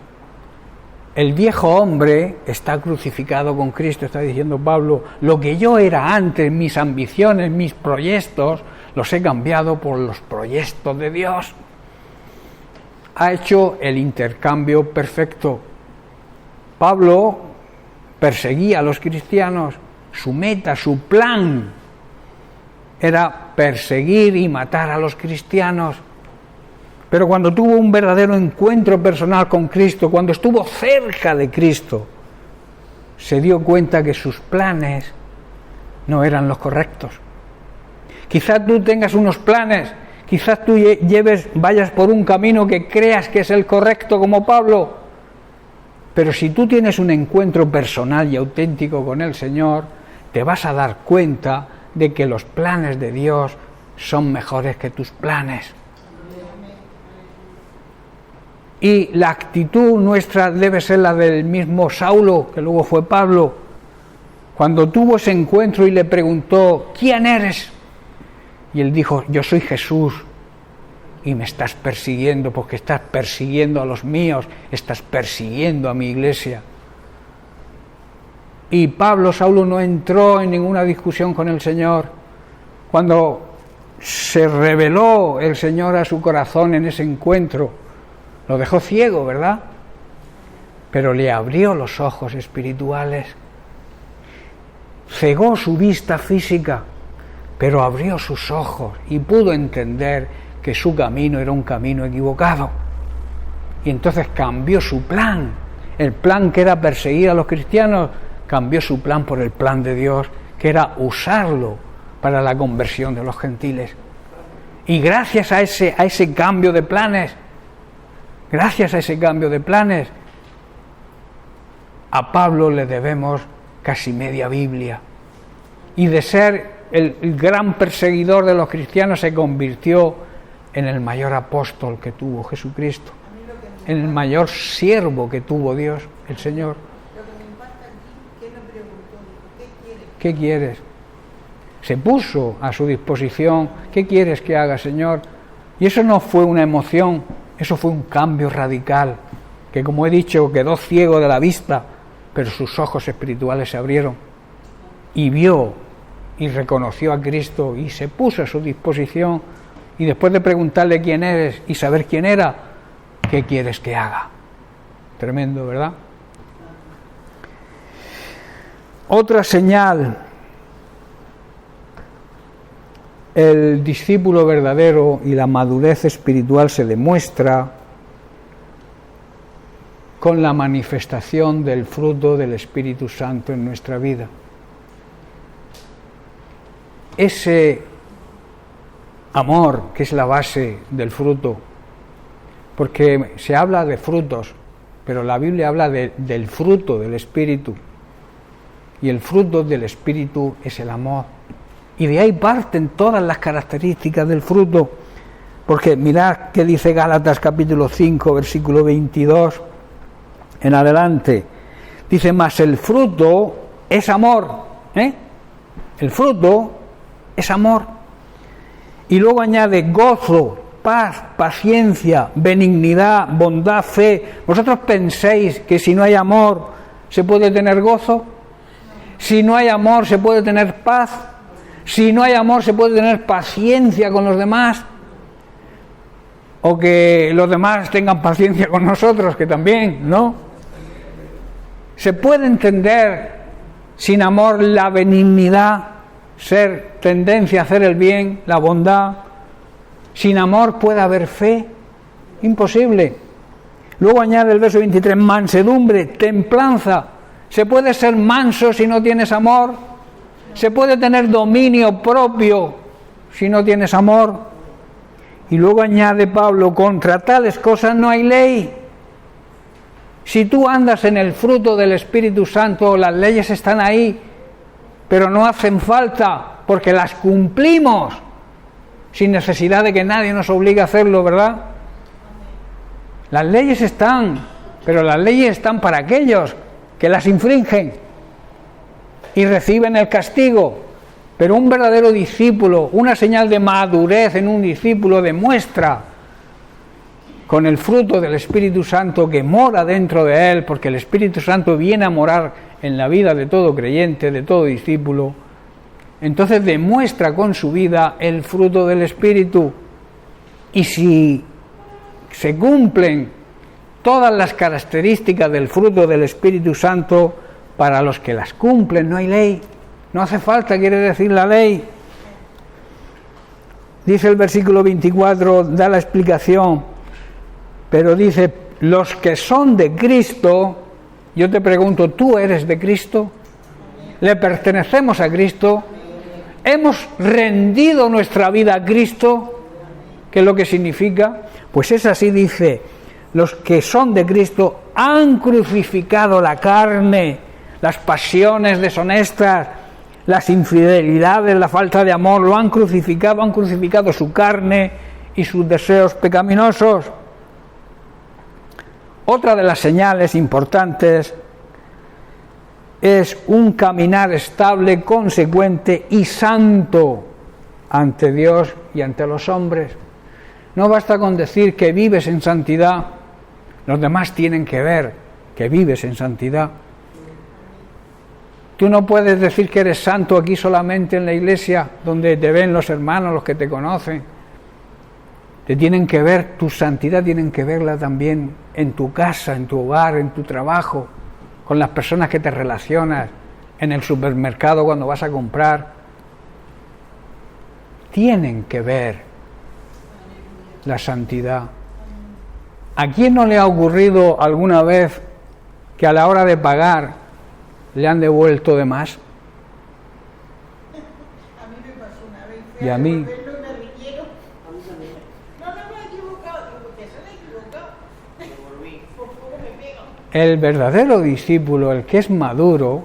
El viejo hombre está crucificado con Cristo, está diciendo Pablo. Lo que yo era antes, mis ambiciones, mis proyectos, los he cambiado por los proyectos de Dios. Ha hecho el intercambio perfecto. Pablo perseguía a los cristianos, su meta, su plan era perseguir y matar a los cristianos. Pero cuando tuvo un verdadero encuentro personal con Cristo, cuando estuvo cerca de Cristo, se dio cuenta que sus planes no eran los correctos. Quizás tú tengas unos planes, quizás tú vayas por un camino que creas que es el correcto como Pablo, pero si tú tienes un encuentro personal y auténtico con el Señor, te vas a dar cuenta de que los planes de Dios son mejores que tus planes. Y la actitud nuestra debe ser la del mismo Saulo, que luego fue Pablo, cuando tuvo ese encuentro y le preguntó, ¿quién eres? Y él dijo, yo soy Jesús, y me estás persiguiendo porque estás persiguiendo a los míos, estás persiguiendo a mi iglesia. Y Saulo no entró en ninguna discusión con el Señor. Cuando se reveló el Señor a su corazón en ese encuentro, lo dejó ciego, ¿verdad? Pero le abrió los ojos espirituales. Cegó su vista física, pero abrió sus ojos y pudo entender que su camino era un camino equivocado. Y entonces cambió su plan. El plan que era perseguir a los cristianos, cambió su plan por el plan de Dios, que era usarlo para la conversión de los gentiles. Y gracias a ese cambio de planes, a Pablo le debemos casi media Biblia. Y de ser el gran perseguidor de los cristianos se convirtió en el mayor apóstol que tuvo Jesucristo, en el mayor siervo que tuvo Dios, el Señor. Lo que me impacta aquí, ¿qué le preguntó? ¿Qué quieres? Se puso a su disposición. ¿Qué quieres que haga, Señor? Y eso no fue una emoción, eso fue un cambio radical, que como he dicho, quedó ciego de la vista, pero sus ojos espirituales se abrieron y vio y reconoció a Cristo y se puso a su disposición. Y después de preguntarle quién eres y saber quién era, ¿qué quieres que haga? Tremendo, ¿verdad? Otra señal. El discípulo verdadero y la madurez espiritual se demuestra con la manifestación del fruto del Espíritu Santo en nuestra vida. Ese amor que es la base del fruto, porque se habla de frutos, pero la Biblia habla del fruto del Espíritu, y el fruto del Espíritu es el amor. Y de ahí parten todas las características del fruto, porque mirad qué dice Gálatas capítulo 5, versículo 22 en adelante. Dice, mas el fruto es amor, El fruto es amor. Y luego añade gozo, paz, paciencia, benignidad, bondad, fe. ¿Vosotros pensáis que si no hay amor se puede tener gozo? Si no hay amor se puede tener paz. Si no hay amor se puede tener paciencia con los demás. O que los demás tengan paciencia con nosotros, que también, ¿no? Se puede entender sin amor la benignidad, ser tendencia a hacer el bien, la bondad. Sin amor puede haber fe, imposible. Luego añade el verso 23, mansedumbre, templanza. ¿Se puede ser manso si no tienes amor? ¿Se puede tener dominio propio si no tienes amor? Y luego añade Pablo, contra tales cosas no hay ley. Si tú andas en el fruto del Espíritu Santo, las leyes están ahí, pero no hacen falta, porque las cumplimos, sin necesidad de que nadie nos obligue a hacerlo, ¿verdad? Las leyes están, pero las leyes están para aquellos que las infringen y reciben el castigo. Pero un verdadero discípulo, una señal de madurez en un discípulo demuestra con el fruto del Espíritu Santo que mora dentro de él, porque el Espíritu Santo viene a morar en la vida de todo creyente, de todo discípulo. Entonces demuestra con su vida el fruto del Espíritu. Y si se cumplen todas las características del fruto del Espíritu Santo, para los que las cumplen no hay ley. No hace falta, quiere decir la ley. Dice el versículo 24, da la explicación, pero dice, los que son de Cristo, yo te pregunto, ¿tú eres de Cristo? ¿Le pertenecemos a Cristo? ¿Hemos rendido nuestra vida a Cristo? ¿Qué es lo que significa? Pues es así, dice, los que son de Cristo han crucificado la carne, las pasiones deshonestas, las infidelidades, la falta de amor, lo han crucificado su carne y sus deseos pecaminosos. Otra de las señales importantes es un caminar estable, consecuente y santo ante Dios y ante los hombres. No basta con decir que vives en santidad, los demás tienen que ver que vives en santidad. Tú no puedes decir que eres santo aquí solamente en la iglesia, donde te ven los hermanos, los que te conocen. Te tienen que ver, tu santidad tienen que verla también en tu casa, en tu hogar, en tu trabajo, con las personas que te relacionas, en el supermercado cuando vas a comprar. Tienen que ver la santidad. ¿A quién no le ha ocurrido alguna vez que a la hora de pagar le han devuelto de más? A mí me pasó una vez. Y a mí. El verdadero discípulo, el que es maduro,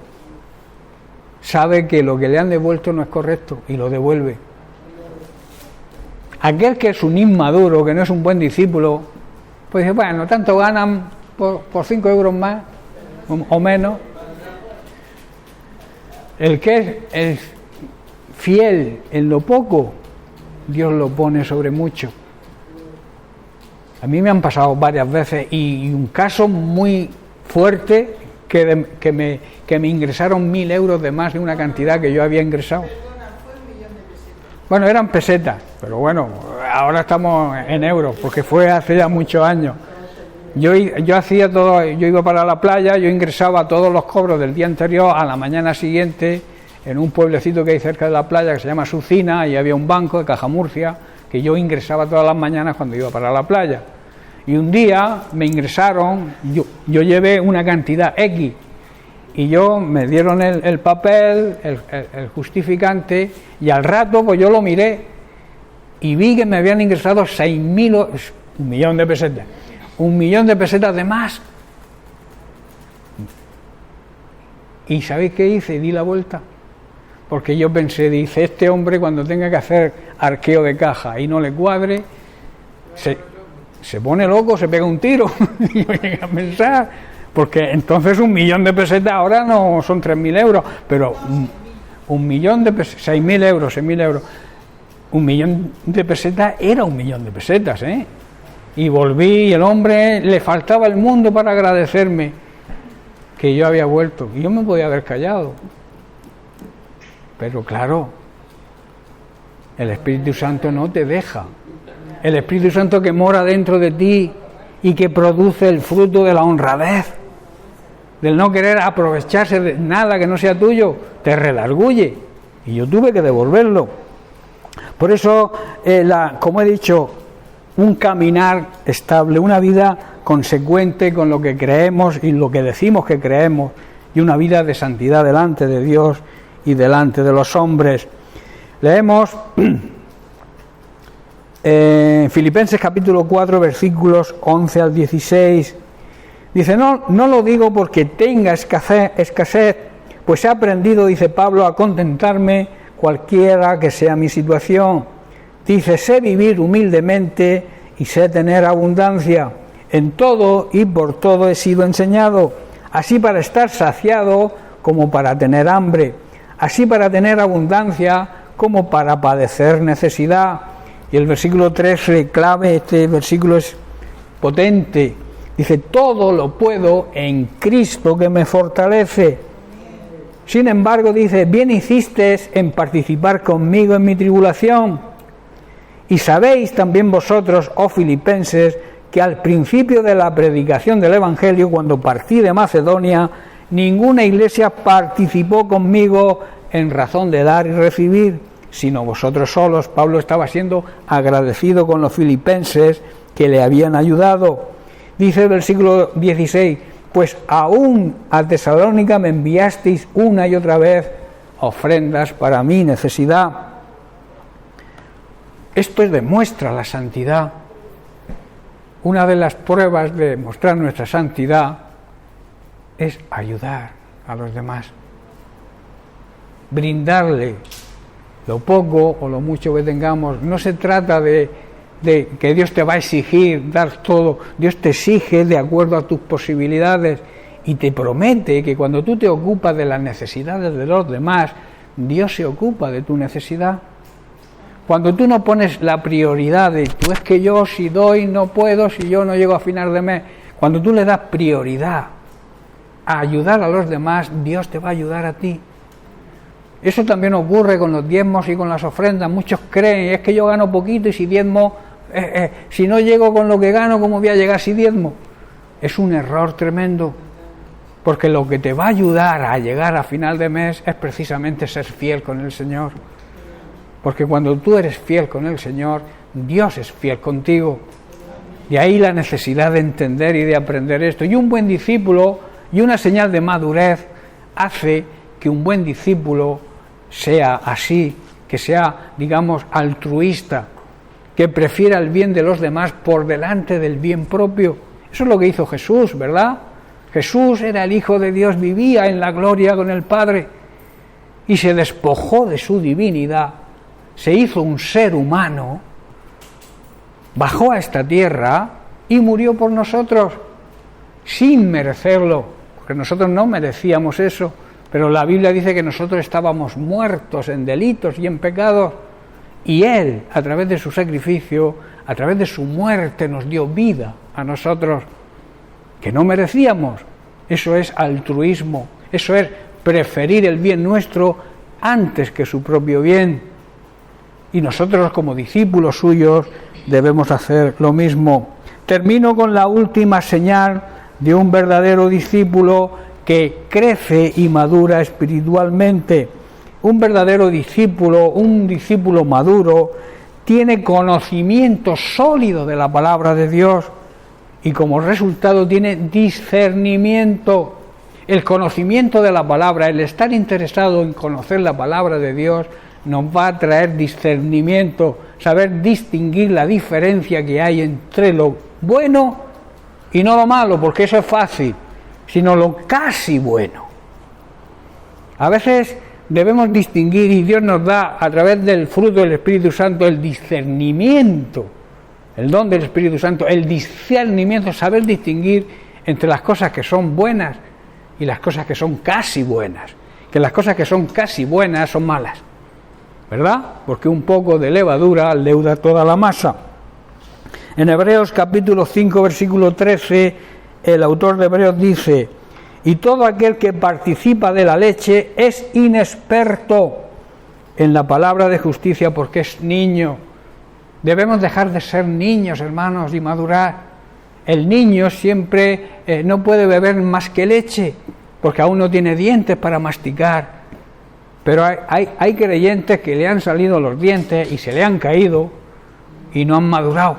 sabe que lo que le han devuelto no es correcto y lo devuelve. Aquel que es un inmaduro, que no es un buen discípulo, pues dice, bueno, tanto ganan por 5 euros más o menos. El que es fiel en lo poco, Dios lo pone sobre mucho. A mí me han pasado varias veces y un caso muy fuerte que me ingresaron 1.000 euros de más de una cantidad que yo había ingresado. Bueno, eran pesetas, pero bueno, ahora estamos en euros, porque fue hace ya muchos años. Yo hacía todo, yo iba para la playa, yo ingresaba todos los cobros del día anterior a la mañana siguiente en un pueblecito que hay cerca de la playa que se llama Sucina, y había un banco de Caja Murcia que yo ingresaba todas las mañanas cuando iba para la playa. Y un día me ingresaron, yo llevé una cantidad X, y me dieron el papel, el justificante, y al rato pues yo lo miré y vi que me habían ingresado 6.000, 1.000.000 de pesetas. 1.000.000 de pesetas de más. ¿Y sabéis qué hice? Di la vuelta. Porque yo pensé, dice, este hombre cuando tenga que hacer arqueo de caja y no le cuadre, se pone loco, se pega un tiro. Y yo llegué a pensar, porque entonces 1.000.000 de pesetas ahora no son 3.000 euros, pero 1.000.000 de pesetas, 6.000 euros, 6.000 euros. 1.000.000 de pesetas era 1.000.000 de pesetas, ¿eh? Y volví y el hombre le faltaba el mundo para agradecerme que yo había vuelto. Y yo me podía haber callado. Pero claro, el Espíritu Santo no te deja. El Espíritu Santo que mora dentro de ti y que produce el fruto de la honradez, del no querer aprovecharse de nada que no sea tuyo, te redarguye. Y yo tuve que devolverlo. Por eso, como he dicho, un caminar estable, una vida consecuente con lo que creemos y lo que decimos que creemos, y una vida de santidad delante de Dios y delante de los hombres. Leemos Filipenses capítulo 4 versículos 11 al 16. Dice, no lo digo porque tenga escasez, pues he aprendido, dice Pablo, a contentarme cualquiera que sea mi situación. Dice, sé vivir humildemente y sé tener abundancia. En todo y por todo he sido enseñado, así para estar saciado como para tener hambre, así para tener abundancia como para padecer necesidad. Y el versículo 13, clave, este versículo es potente. Dice, todo lo puedo en Cristo que me fortalece. Sin embargo, dice, bien hicisteis en participar conmigo en mi tribulación. Y sabéis también vosotros, oh filipenses, que al principio de la predicación del Evangelio, cuando partí de Macedonia, ninguna iglesia participó conmigo en razón de dar y recibir, sino vosotros solos. Pablo estaba siendo agradecido con los filipenses que le habían ayudado. Dice el versículo 16, pues aún a Tesalónica me enviasteis una y otra vez ofrendas para mi necesidad. Esto demuestra la santidad. Una de las pruebas de mostrar nuestra santidad es ayudar a los demás, brindarle lo poco o lo mucho que tengamos. No se trata de que Dios te va a exigir dar todo. Dios te exige de acuerdo a tus posibilidades y te promete que cuando tú te ocupas de las necesidades de los demás, Dios se ocupa de tu necesidad. Cuando tú no pones la prioridad de tú es que yo si doy no puedo, si yo no llego a final de mes, cuando tú le das prioridad a ayudar a los demás, Dios te va a ayudar a ti. Eso también ocurre con los diezmos y con las ofrendas. Muchos creen, es que yo gano poquito y si diezmo, si no llego con lo que gano, ¿cómo voy a llegar si diezmo? Es un error tremendo, porque lo que te va a ayudar a llegar a final de mes es precisamente ser fiel con el Señor. Porque cuando tú eres fiel con el Señor, Dios es fiel contigo. De ahí la necesidad de entender y de aprender esto. Y un buen discípulo y una señal de madurez hace que un buen discípulo sea así, que sea, digamos, altruista, que prefiera el bien de los demás por delante del bien propio. Eso es lo que hizo Jesús, ¿verdad? Jesús era el Hijo de Dios, vivía en la gloria con el Padre y se despojó de su divinidad. Se hizo un ser humano, bajó a esta tierra y murió por nosotros sin merecerlo, porque nosotros no merecíamos eso, pero la Biblia dice que nosotros estábamos muertos en delitos y en pecados, y Él, a través de su sacrificio, a través de su muerte, nos dio vida a nosotros, que no merecíamos. Eso es altruismo, eso es preferir el bien nuestro antes que su propio bien. Y nosotros, como discípulos suyos, debemos hacer lo mismo. Termino con la última señal de un verdadero discípulo que crece y madura espiritualmente. Un verdadero discípulo, un discípulo maduro, tiene conocimiento sólido de la palabra de Dios y como resultado tiene discernimiento. El conocimiento de la palabra, el estar interesado en conocer la palabra de Dios, nos va a traer discernimiento, saber distinguir la diferencia que hay entre lo bueno y no lo malo, porque eso es fácil, sino lo casi bueno. A veces debemos distinguir, y Dios nos da a través del fruto del Espíritu Santo el discernimiento, el don del Espíritu Santo, el discernimiento, saber distinguir entre las cosas que son buenas y las cosas que son casi buenas, que las cosas que son casi buenas son malas, ¿verdad? Porque un poco de levadura leuda toda la masa. En Hebreos capítulo 5 versículo 13, el autor de Hebreos dice: y todo aquel que participa de la leche es inexperto en la palabra de justicia porque es niño. Debemos dejar de ser niños, hermanos, y madurar. El niño siempre no puede beber más que leche porque aún no tiene dientes para masticar. Pero hay creyentes que le han salido los dientes y se le han caído y no han madurado.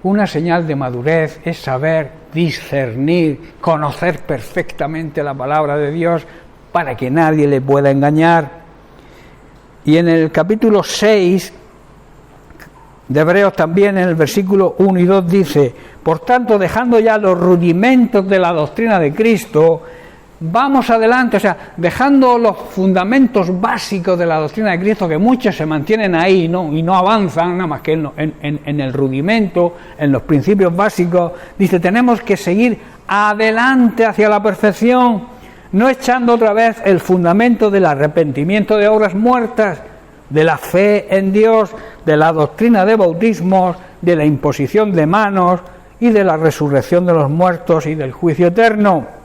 Una señal de madurez es saber discernir, conocer perfectamente la palabra de Dios para que nadie le pueda engañar. Y en el capítulo 6 de Hebreos también, en el versículo 1 y 2 dice: por tanto, dejando ya los rudimentos de la doctrina de Cristo, vamos adelante, o sea, dejando los fundamentos básicos de la doctrina de Cristo, que muchos se mantienen ahí, ¿no? Y no avanzan nada más que en el rudimento, en los principios básicos. Dice, tenemos que seguir adelante hacia la perfección, no echando otra vez el fundamento del arrepentimiento de obras muertas, de la fe en Dios, de la doctrina de bautismos, de la imposición de manos y de la resurrección de los muertos y del juicio eterno.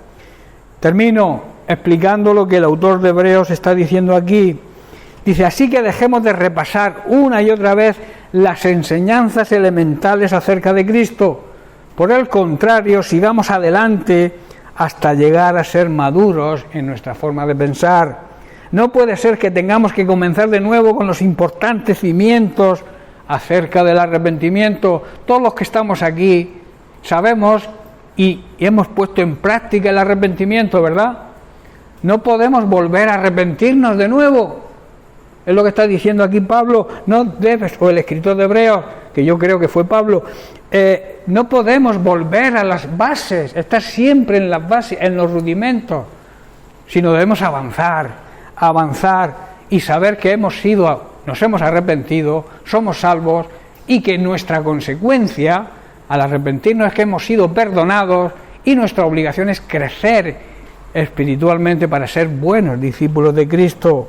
Termino explicando lo que el autor de Hebreos está diciendo aquí. Dice, así que dejemos de repasar una y otra vez las enseñanzas elementales acerca de Cristo. Por el contrario, sigamos adelante hasta llegar a ser maduros en nuestra forma de pensar. No puede ser que tengamos que comenzar de nuevo con los importantes cimientos acerca del arrepentimiento. Todos los que estamos aquí sabemos y hemos puesto en práctica el arrepentimiento, ¿verdad? No podemos volver a arrepentirnos de nuevo. Es lo que está diciendo aquí Pablo. No debes, o el escritor de Hebreos, que yo creo que fue Pablo, no podemos volver a las bases, estar siempre en las bases, en los rudimentos, sino debemos avanzar y saber que nos hemos arrepentido, somos salvos y que nuestra consecuencia al arrepentirnos es que hemos sido perdonados y nuestra obligación es crecer espiritualmente para ser buenos discípulos de Cristo.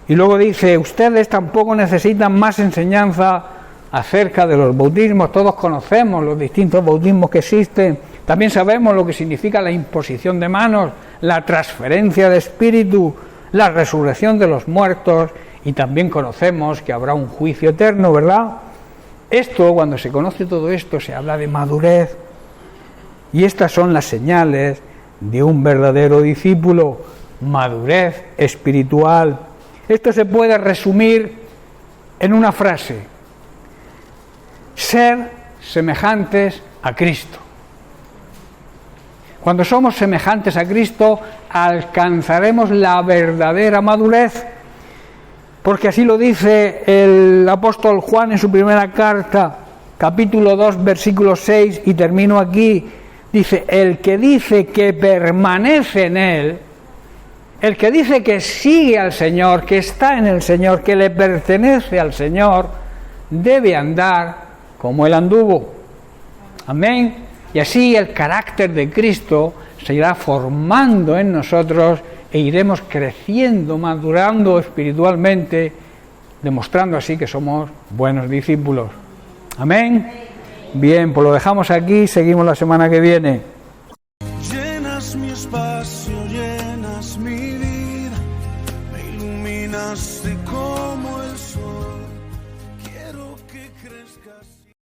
Y luego dice, ustedes tampoco necesitan más enseñanza acerca de los bautismos. Todos conocemos los distintos bautismos que existen. También sabemos lo que significa la imposición de manos, la transferencia de espíritu, la resurrección de los muertos, y también conocemos que habrá un juicio eterno, ¿verdad? Esto, cuando se conoce todo esto, se habla de madurez. Y estas son las señales de un verdadero discípulo: madurez espiritual. Esto se puede resumir en una frase: ser semejantes a Cristo. Cuando somos semejantes a Cristo, alcanzaremos la verdadera madurez. Porque así lo dice el apóstol Juan en su primera carta, capítulo 2, versículo 6, y termino aquí. Dice, el que dice que permanece en Él, el que dice que sigue al Señor, que está en el Señor, que le pertenece al Señor, debe andar como Él anduvo. Amén. Y así el carácter de Cristo se irá formando en nosotros e iremos creciendo, madurando espiritualmente, demostrando así que somos buenos discípulos. Amén. Bien, pues lo dejamos aquí, seguimos la semana que viene. Llenas mi espacio, llenas mi vida, me iluminaste como el sol, quiero que crezcas.